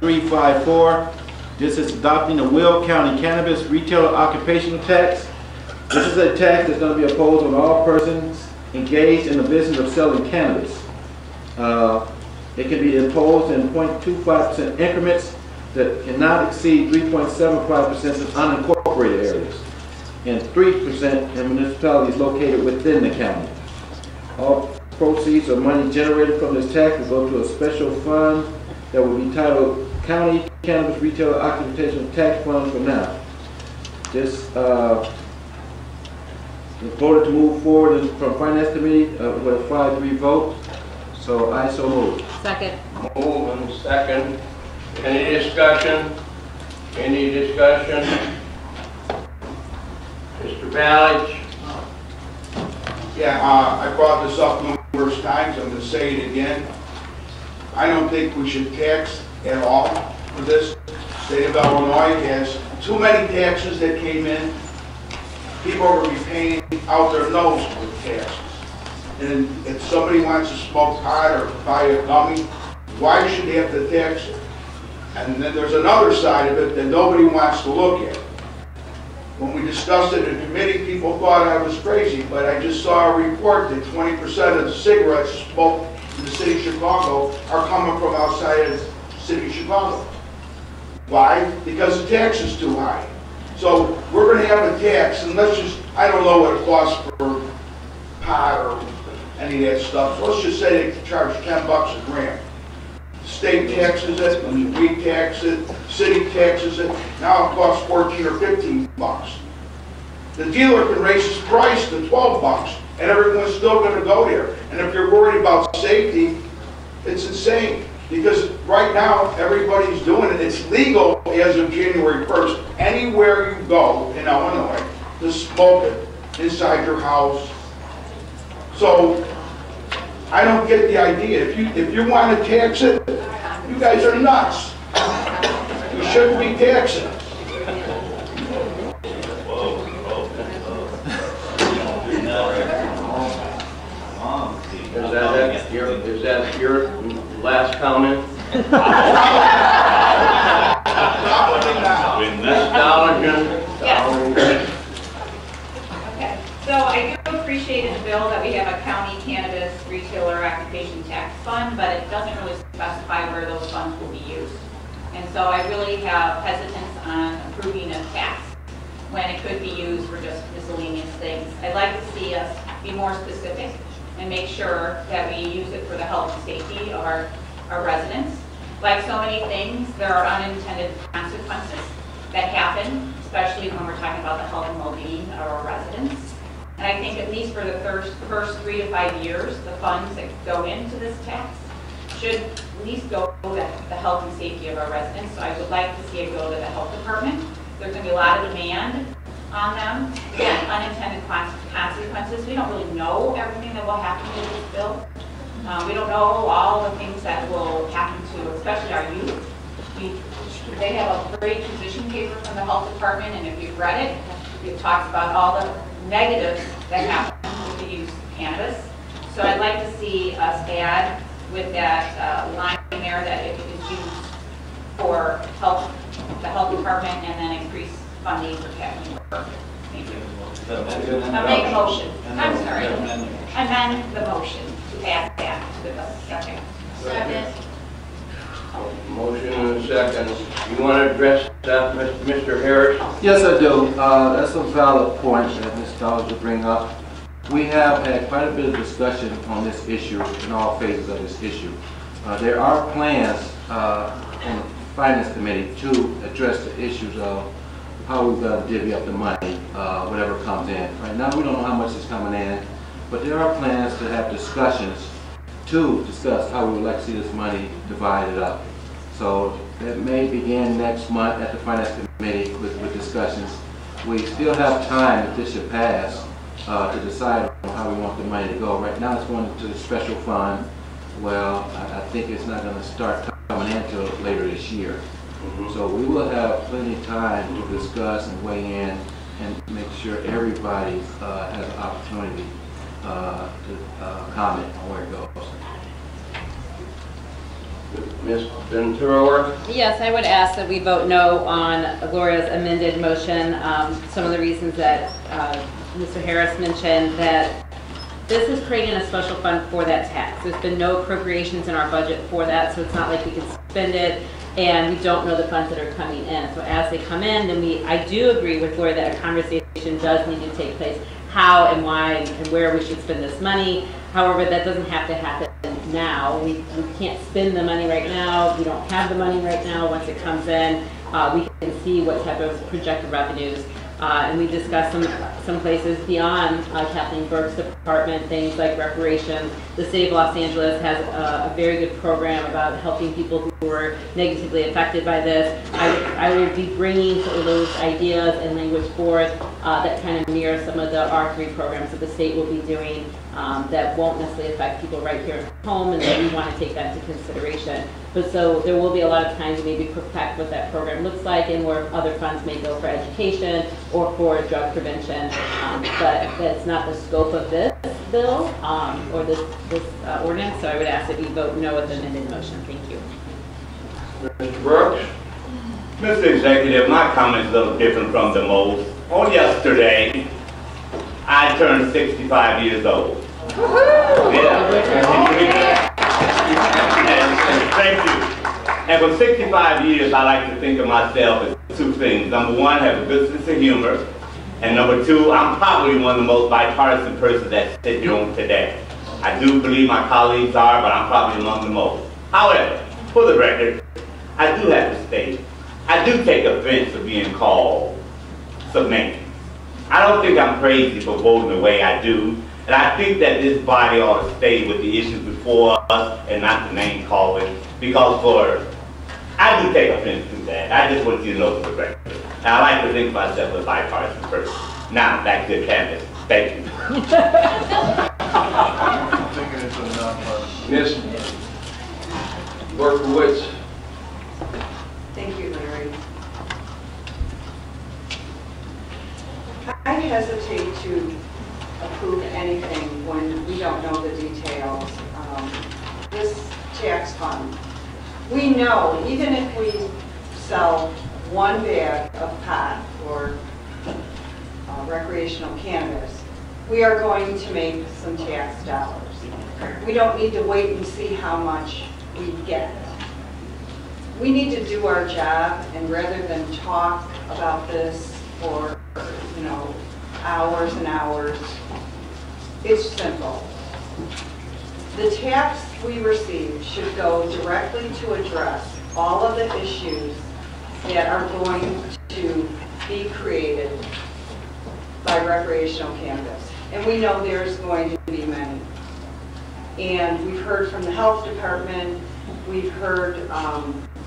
5354. This is adopting the Will County Cannabis Retailer Occupational Tax. This is a tax that's going to be imposed on all persons engaged in the business of selling cannabis. It can be imposed in 0.25% increments that cannot exceed 3.75% in unincorporated areas and 3% in municipalities located within the county. All proceeds or money generated from this tax will go to a special fund that will be titled County Cannabis Retailer Occupational Tax Fund for now. This voted to move forward from Finance Committee with a 5-3 vote. So I so move. Second. Move and second. Any discussion? Any discussion? Mr. Balich? Yeah, I brought this up numerous times. I'm going to say it again. I don't think we should tax at all for this. The state of Illinois has too many taxes that came in. People are going to be paying out their nose with taxes. And if somebody wants to smoke pot or buy a gummy, why should they have to tax it? And then there's another side of it that nobody wants to look at. When we discussed it in committee, people thought I was crazy, but I just saw a report that 20% of the cigarettes smoked in the city of Chicago are coming from outside of the city of Chicago. Why? Because the tax is too high. So we're going to have a tax, and let's just, I don't know what it costs for pot or any of that stuff. So let's just say they charge $10 a gram. State taxes it, and we tax it, city taxes it. Now it costs 14 or 15 bucks. The dealer can raise his price to 12 bucks, and everyone's still going to go there. And if you're worried about safety, it's insane. Because right now, everybody's doing it. It's legal as of January 1st, anywhere you go in Illinois, to smoke it inside your house. So, I don't get the idea. If you want to tax it, you guys are nuts. You shouldn't be taxing it. Is that your last comment? Yes. Okay. So I do appreciate in the bill that we have a county cannabis retailer occupation tax fund, but it doesn't really specify where those funds will be used. And so I really have hesitance on approving a tax when it could be used for just miscellaneous things. I'd like to see us be more specific and make sure that we use it for the health and safety of our residents. Like so many things, there are unintended consequences that happen, especially when we're talking about the health and well-being of our residents. And I think at least for the first 3 to 5 years, the funds that go into this tax should at least go to the health and safety of our residents. So I would like to see it go to the health department. There's going to be a lot of demand on them. Again, unintended consequences. We don't really know everything that will happen with this bill. We don't know all the things that will happen to, especially our youth. They have a great position paper from the health department, and if you've read it, it talks about all the negatives that happen with the use of cannabis. So I'd like to see us add with that line there that it is used for the health department, and then increase funding for capital work. Thank you. I'll make a motion. I'm sorry. Amend the motion to add that to the bill. Second. Second. Motion and a second. You want to address that, Mr. Harris? Yes, I do. That's a valid point that Ms. Dodge will bring up. We have had quite a bit of discussion on this issue in all phases of this issue. There are plans on the Finance Committee to address the issues of how we're going to divvy up the money, whatever comes in. Right now we don't know how much is coming in, but there are plans to have discussions to discuss how we would like to see this money divided up. So it may begin next month at the Finance Committee with discussions. We still have time, if this should pass, to decide on how we want the money to go. Right now it's going to the special fund. Well, I think it's not going to start coming in until later this year. So we will have plenty of time to discuss and weigh in and make sure everybody has an opportunity to comment on where it goes. Ms. Ventura? Yes, I would ask that we vote no on Gloria's amended motion. Some of the reasons that Mr. Harris mentioned, that this is creating a special fund for that tax. There's been no appropriations in our budget for that, so it's not like we can spend it, and we don't know the funds that are coming in. So as they come in, then I do agree with Gloria that a conversation does need to take place, how and why and where we should spend this money. However, that doesn't have to happen now. We can't spend the money right now. We don't have the money right now. Once it comes in, we can see what type of projected revenues. And we discussed some places beyond Kathleen Burke's department, things like recreation. The City of Los Angeles has a very good program about helping people who were negatively affected by this. I will be bringing some of those ideas and language forth that kind of mirror some of the R3 programs that the state will be doing that won't necessarily affect people right here at home, and that we want to take that into consideration. But so there will be a lot of times maybe perfect what that program looks like and where other funds may go for education or for drug prevention. But that's not the scope of this bill or this ordinance, so I would ask that you vote no with the amended motion. Thank you. Mr. Brooks? Mr. Executive, my comment is a little different from the most. On yesterday, I turned 65 years old. Thank you. And for 65 years, I like to think of myself as two things. Number one, I have a good sense of humor. And number two, I'm probably one of the most bipartisan persons that sit here on today. I do believe my colleagues are, but I'm probably among the most. However, for the record, I do have to state, I do take offense to being called submaniac. I don't think I'm crazy for voting the way I do, and I think that this body ought to stay with the issues before us and not the name calling, because I do take offense to that. I just want you to know for the record. And I like to think of myself as a bipartisan person. Now, back to the canvas. Thank you. Ms. Berkowitz? Thank you, Larry. I hesitate to approve anything when we don't know the details. This tax fund, we know even if we sell one bag of pot or recreational cannabis, we are going to make some tax dollars. We don't need to wait and see how much we get. We need to do our job, and rather than talk about this for, hours and hours, it's simple. The tax we receive should go directly to address all of the issues that are going to be created by recreational cannabis. And we know there's going to be many. And we've heard from the health department, we've heard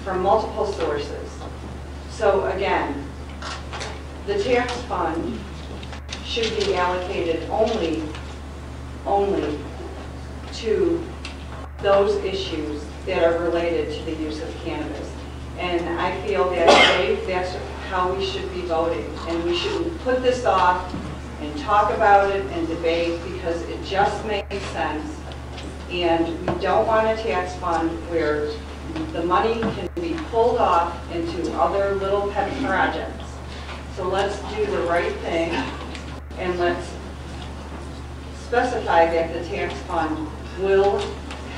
from multiple sources. So again, the tax fund should be allocated only to those issues that are related to the use of cannabis. And I feel that today, that's how we should be voting. And we shouldn't put this off and talk about it and debate, because it just makes sense. And we don't want a tax fund where the money can be pulled off into other little pet projects. So let's do the right thing, and let's specify that the tax fund will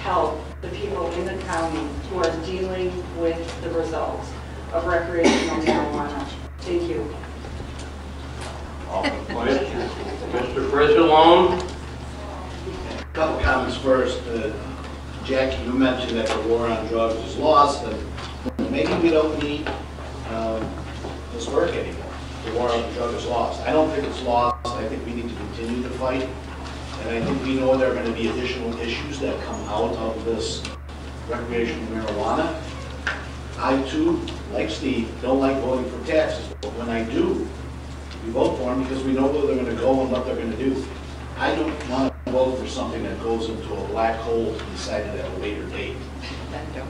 help the people in the county who are dealing with the results of recreational marijuana. Thank you. Mr. Frizzalone? A couple comments first. Jackie, you mentioned that the war on drugs is lost, and maybe we don't need this work anymore. The war on drugs is lost. I don't think it's lost. I think we need to continue to fight. And I think we know there are going to be additional issues that come out of this recreational marijuana. I too, like Steve, don't like voting for taxes, but when I do, we vote for them because we know where they're going to go and what they're going to do. I don't want to vote for something that goes into a black hole to be decided at a later date.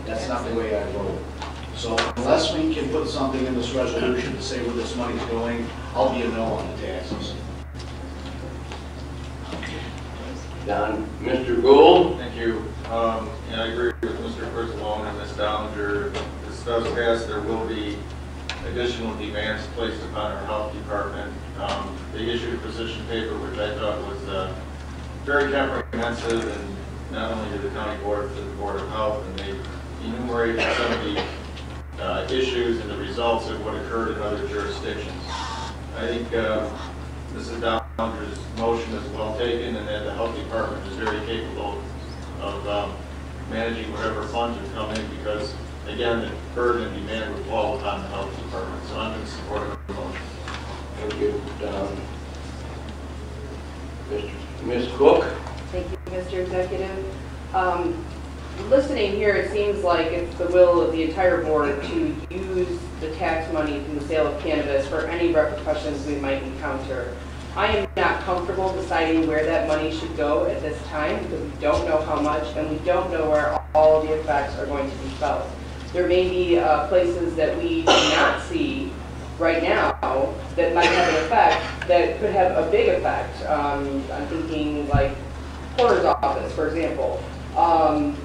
That's not the way I vote. So unless we can put something in this resolution to say where this money's going, I'll be a no on the taxes. Don. Mr. Gould? Thank you. And I agree with Mr. Curzalone and Ms. Dollinger. This does pass, there will be additional demands placed upon our health department. They issued a position paper which I thought was very comprehensive, and not only to the county board, but to the Board of Health, and they enumerated some of the issues and the results of what occurred in other jurisdictions. I think Mrs. Dollinger's motion is well taken, and that the health department is very capable of managing whatever funds would come in, because again, the burden and demand would fall upon the health department. So I'm in support of the motion. Thank you. Ms. Cook? Thank you, Mr. Executive. Listening here, it seems like it's the will of the entire board to use the tax money from the sale of cannabis for any repercussions we might encounter. I am not comfortable deciding where that money should go at this time, because we don't know how much and we don't know where all of the effects are going to be felt. There may be places that we do not see right now that might have an effect that could have a big effect. I'm thinking like Porter's office, for example.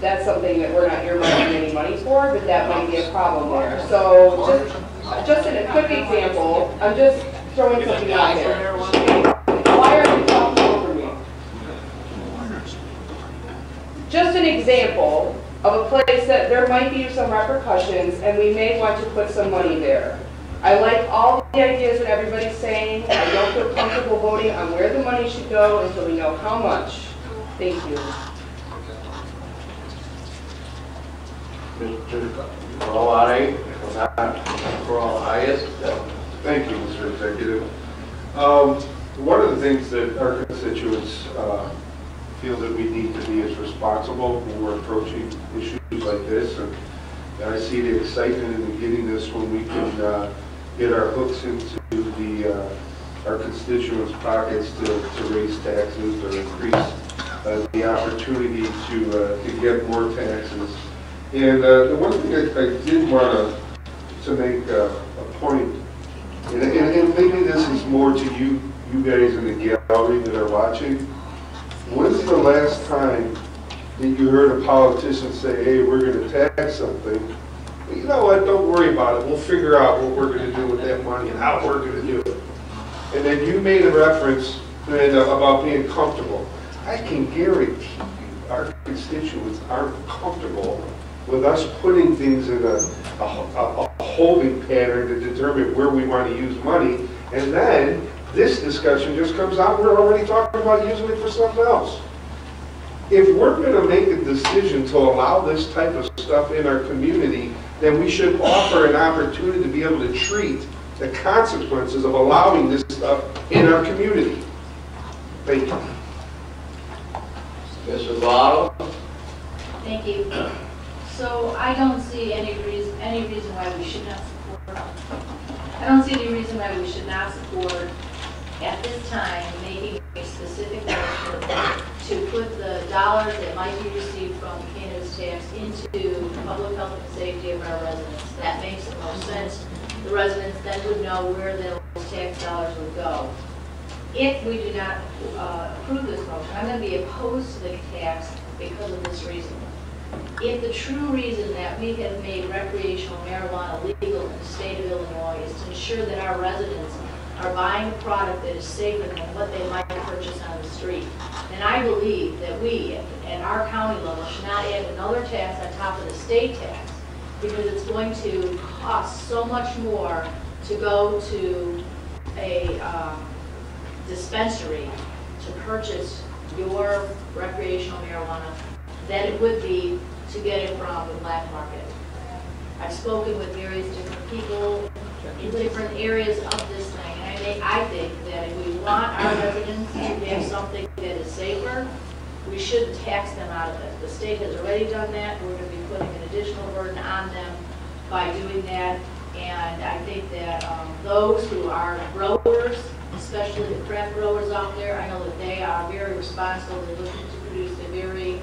That's something that we're not earmarking any money for, but that might be a problem there. So just in a quick example, I'm just throwing something out there. Why are you talking over me? Just an example of a place that there might be some repercussions and we may want to put some money there. I like all the ideas that everybody's saying. I don't feel comfortable voting on where the money should go until we know how much. Thank you. Mr. Corrales? Thank you, Mr. Executive. One of the things that our constituents feel that we need to be is responsible when we're approaching issues like this. And I see the excitement in getting this when we can get our hooks into our constituents' pockets to raise taxes or increase the opportunity to get more taxes. And the one thing I did want to make a point, and maybe this is more to you guys in the gallery that are watching. When's the last time that you heard a politician say, hey, we're going to tax something? Well, you know what, don't worry about it. We'll figure out what we're going to do with that money and how we're going to do it. And then you made a reference about being comfortable. I can guarantee you our constituents aren't comfortable with us putting things in a holding pattern to determine where we want to use money, and then this discussion just comes out, we're already talking about using it for something else. If we're going to make a decision to allow this type of stuff in our community, then we should offer an opportunity to be able to treat the consequences of allowing this stuff in our community. Thank you. Mrs. Lotto? Thank you. So I don't see any reason why we should not support. I don't see any reason why we should not support at this time making a specific motion to put the dollars that might be received from cannabis tax into the public health and safety of our residents. That makes the most sense. The residents then would know where those tax dollars would go. If we do not approve this motion, I'm going to be opposed to the tax because of this reason. If the true reason that we have made recreational marijuana legal in the state of Illinois is to ensure that our residents are buying a product that is safer than what they might purchase on the street, then I believe that we, at our county level, should not add another tax on top of the state tax, because it's going to cost so much more to go to a dispensary to purchase your recreational marijuana than it would be to get it from the black market. I've spoken with various different people in different areas of this thing, and I think that if we want our residents to have something that is safer, we shouldn't tax them out of it. The state has already done that. We're going to be putting an additional burden on them by doing that, and I think that those who are growers, especially the craft growers out there, I know that they are very responsible. They're looking to produce a very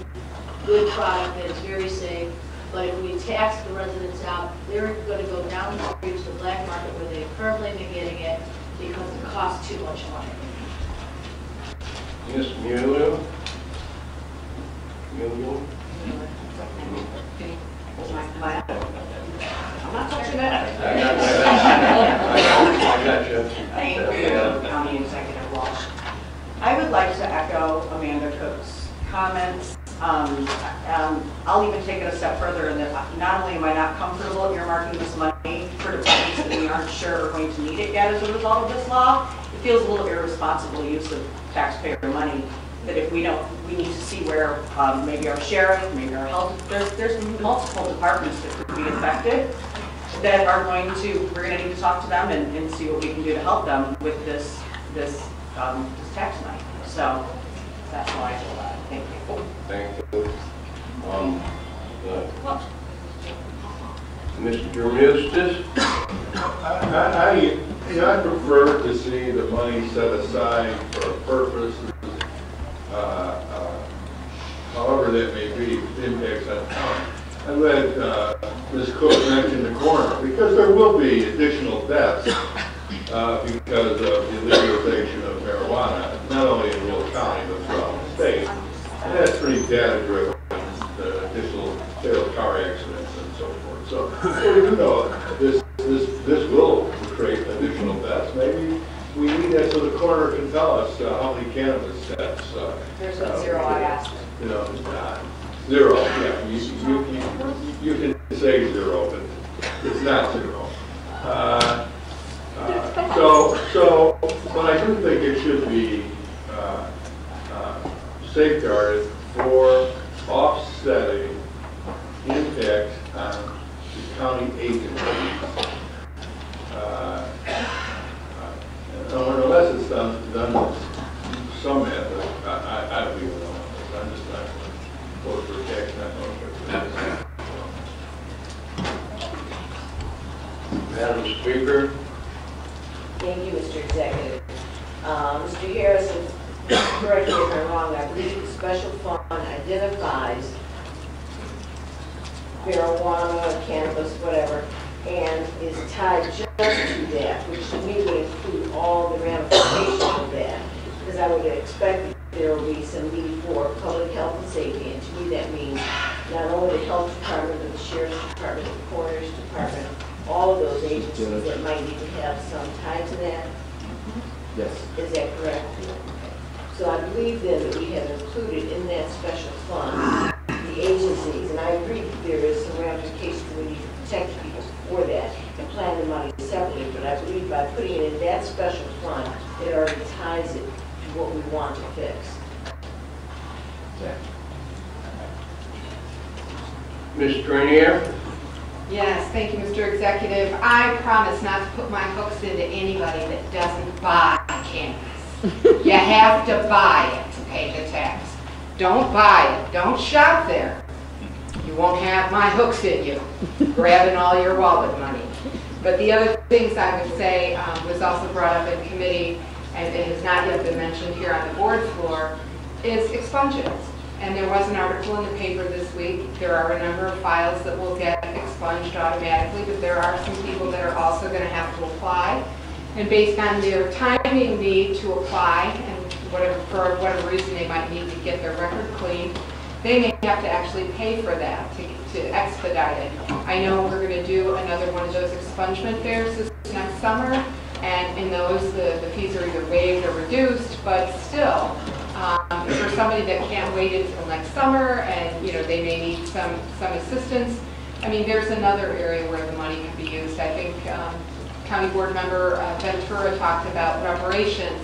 good product that is very safe. But if we tax the residents out, they're going to go down the street to the black market where they've currently been getting it because it costs too much money. Ms. Mueller? I'm not touching that. I got you. Thank you, County Executive Walsh. I would like to echo Amanda Cook's comments. I'll even take it a step further in that not only am I not comfortable earmarking this money for departments that we aren't sure are going to need it yet as a result of this law, it feels a little irresponsible use of taxpayer money. That if we don't, we need to see where maybe our sheriff, maybe our health, there's multiple departments that could be affected that are going to, we're going to need to talk to them and see what we can do to help them with this tax money. So that's why I feel that. Thank you. Thank you. Mr. Mustis? I prefer to see the money set aside for purposes, however that may be, impacts on town. I let Ms. Cook mention the coroner, because there will be additional deaths because of the legalization of marijuana, not only in Will County, but throughout the state. And that's pretty data-driven, the additional fatal car accidents and so forth. So you know, this will create additional deaths. Maybe we need that so the coroner can tell us how many cannabis deaths. There's a zero I asked. You know, zero. Yeah, you can say zero, but it's not zero. But I do think it should be safeguarded for offsetting impact on the county agencies. Unless it's done some method, I don't even know. I'm just not going to vote for tax not Madam Speaker? Thank you, Mr. Executive. Mr. Harrison, correct me if I'm wrong, I believe the special fund identifies marijuana, cannabis, whatever, and is tied just to that, which to me would include all the ramifications of that, because I would expect that there will be some need for public health and safety, and to me that means not only the health department, but the sheriff's department, the coroner's department, all of those agencies that might need to have some tie to that. Yes. Is that correct? So I believe then that we have included in that special fund the agencies, and I agree that there is some ramifications we need to protect people for that and plan the money separately, but I believe by putting it in that special fund, it already ties it to what we want to fix. Yeah. Ms. Trenier? Yes, thank you, Mr. Executive. I promise not to put my hooks into anybody that doesn't buy cannabis. You have to buy it to pay the tax. Don't buy it. Don't shop there. You won't have my hooks in you, grabbing all your wallet money. But the other things I would say was also brought up in committee, and it has not yet been mentioned here on the board floor, is expungements. And there was an article in the paper this week. There are a number of files that will get expunged automatically, but there are some people that are also going to have to apply. And based on their timing need to apply, and for whatever reason they might need to get their record cleaned, they may have to actually pay for that to expedite it. I know we're going to do another one of those expungement fairs this next summer, and in those the fees are either waived or reduced, but still, for somebody that can't wait until next summer and they may need some assistance, I mean, there's another area where the money can be used. I think County Board Member Ventura talked about reparations,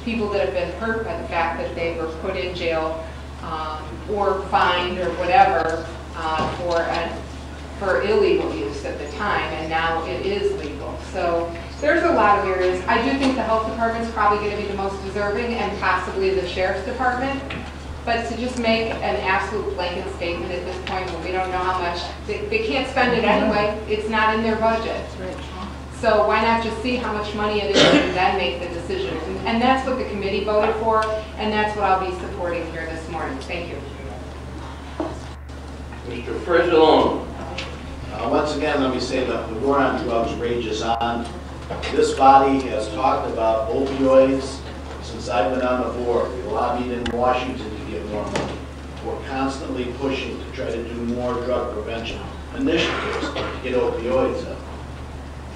people that have been hurt by the fact that they were put in jail or fined or whatever for illegal use at the time, and now it is legal. So there's a lot of areas. I do think the health department's probably going to be the most deserving, and possibly the sheriff's department. But to just make an absolute blanket statement at this point when we don't know how much, they can't spend it anyway. It's not in their budget. So why not just see how much money it is and then make the decision? And that's what the committee voted for, and that's what I'll be supporting here this morning. Thank you. Mr. Frizzalone? Once again, let me say that the war on drugs rages on. This body has talked about opioids since I've been on the board. We lobbied in Washington to get more money for constantly pushing to try to do more drug prevention initiatives to get opioids up.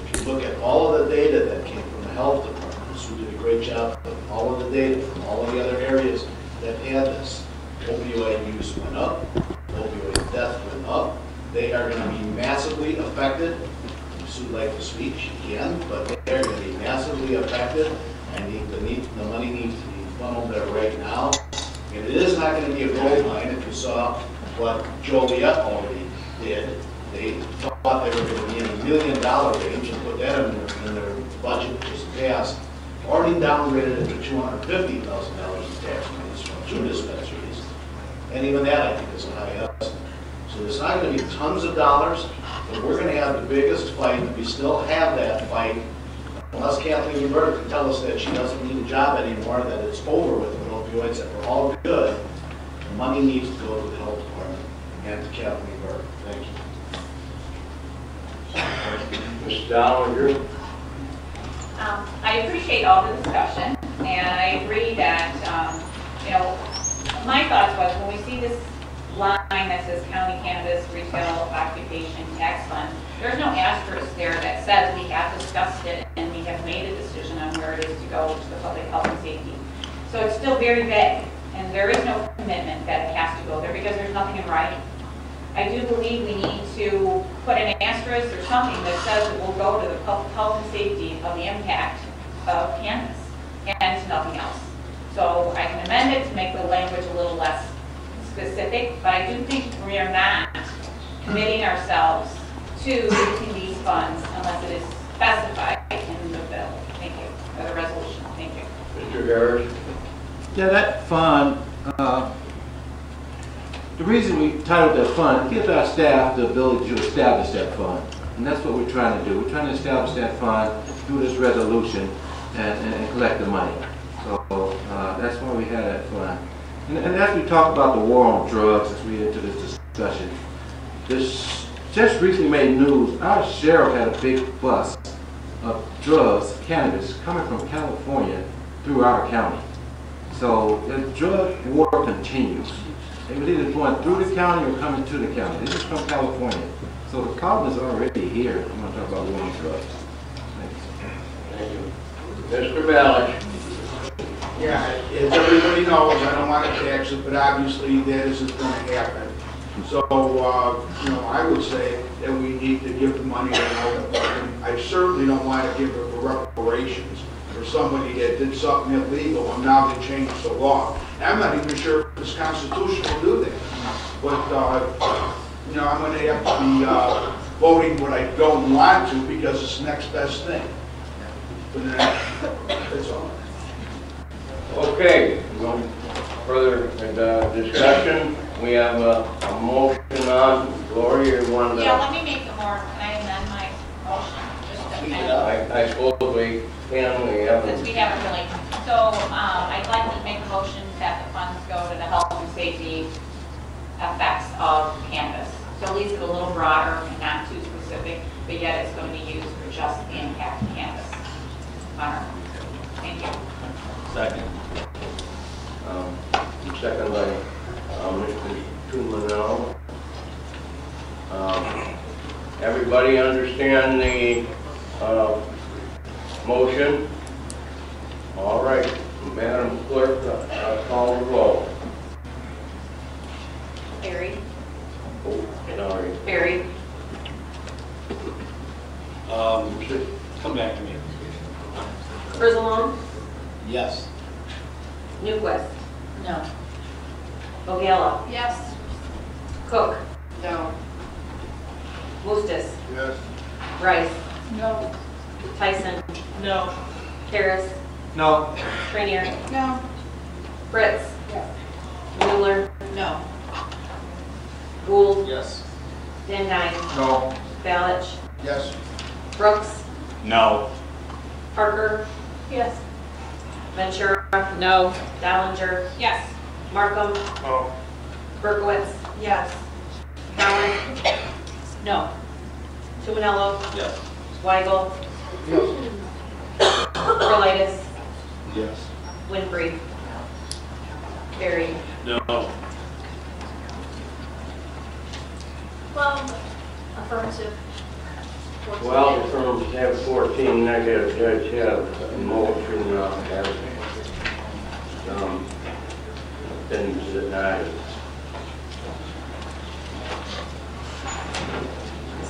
If you look at all of the data that came from the health departments, who did a great job of all of the data from all of the other areas that had this, opioid use went up, opioid death went up. They are going to be massively affected. If you'd like to speak, you can, but they're going to be massively affected, and the money needs to be funneled there right now. And it is not going to be a gold mine. If you saw what Joliet already did, they thought they were going to be in $1 million range and put that in their budget just passed. Already downgraded it to $250,000 in tax monies from 2 dispensaries. And even that, I think, is a high estimate. So there's not going to be tons of dollars, but we're going to have the biggest fight. We still have that fight. Unless Kathleen Burke can tell us that she doesn't need a job anymore, that it's over with opioids, that we're all good, the money needs to go to the health department and to Kathleen Burke. Thank you. Ms. Dollinger? I appreciate all the discussion, and I agree that, my thoughts was when we see this line that says County Cannabis Retail Occupation Tax Fund, there's no asterisk there that says we have discussed it and we have made a decision on where it is to go to the public health and safety. So it's still very vague, and there is no commitment that it has to go there because there's nothing in writing. I do believe we need to put an asterisk or something that says it will go to the public health and safety of the impact of cannabis and nothing else. So I can amend it to make the language a little less specific, but I do think we are not committing ourselves to using these funds unless it is specified in the bill. Thank you. Or the resolution. Thank you. Mr. Harris? Yeah, that fund, the reason we titled that fund, gives our staff the ability to establish that fund. And that's what we're trying to do. We're trying to establish that fund through this resolution and collect the money. So that's why we had that fund. And as we talk about the war on drugs, as we get into this discussion, this just recently made news. Our sheriff had a big bust of drugs, cannabis, coming from California through our county. So the drug war continues. It was either going through the county or coming to the county. This is from California. So the problem is already here. I'm going to talk about war on drugs. Thanks. Thank you. Mr. Balich? Yeah, as everybody knows, I don't want to tax it, but obviously that isn't going to happen. So, I would say that we need to give the money to the health department. I certainly don't want to give it for reparations for somebody that did something illegal and now they changed the law. And I'm not even sure if it's constitutional to do that. But, I'm going to have to be voting what I don't want to because it's the next best thing. But that's all. Okay, no further discussion. We have a motion on. Gloria, you wanted to... Yeah, let me make it more. Can I amend my motion? Just to kind of, I suppose we can. since we haven't really. So I'd like to make a motion that the funds go to the health and safety effects of cannabis. So leaves it a little broader and not too specific, but yet it's going to be used for just the impact of cannabis. Thank you. Second. Second by Mr. Tumano. Everybody understand the motion? All right, Madam Clerk, call the roll. Barry. Oh, sorry. Barry. Come back to me. Frizzalone. Yes. Newquist. No. Ogella. Yes. Cook. No. Woostis. Yes. Rice. No. Tyson. No. Harris. No. Trainier. No. Fritz. Yes. Mueller. No. Gould. Yes. Van Dyne. No. Balich. Yes. Brooks. No. Parker. Yes. Ventura. No. Dollinger. Yes. Markham. No. Berkowitz. Yes. Cowan. No. Tumanello. Yes. Weigel. Orlitis. Yes. Winfrey. Barry. No. 12, affirmative. 14 Well, negative. from tab 14 negative, Judge has a motion has been denied.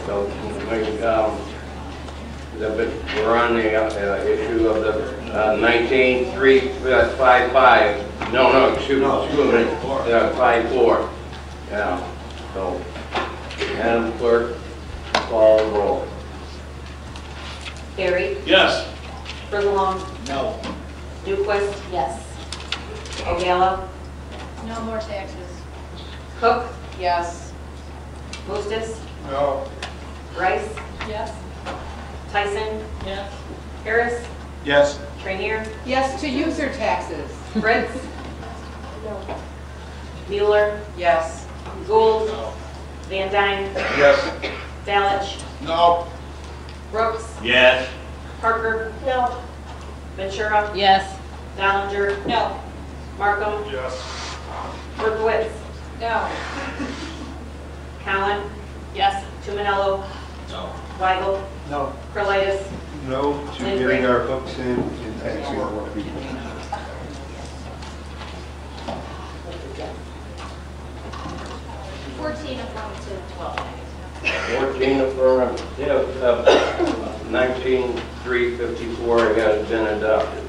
So, we're on the issue of the 19-355. No, excuse me, 54. Yeah, so, Madam Clerk, call the roll. Carey, Yes. Furlong, No. Newquist, Yes. O'Gallo, No more taxes. Cook, Yes. Mostis, No. Rice, Yes. Tyson, Yes. Harris, Yes. Trainier, Yes, to user taxes. Fritz, Mueller, Yes. Gould, Van Dyne, Yes. Dalich, No. Brooks, Yes. Parker, No. Ventura, Yes. Dollinger, No. Markham, Yes. Berkowitz, No. Cowan, Yes. Tumanello, No. Weigel, No. Carlitis, No to getting our hooks in and taxing more people. 14 affirmative, 12 negative. 14 affirmative, 19-354 has been adopted.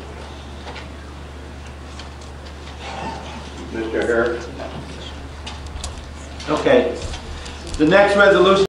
Mr. Harris? Okay. The next resolution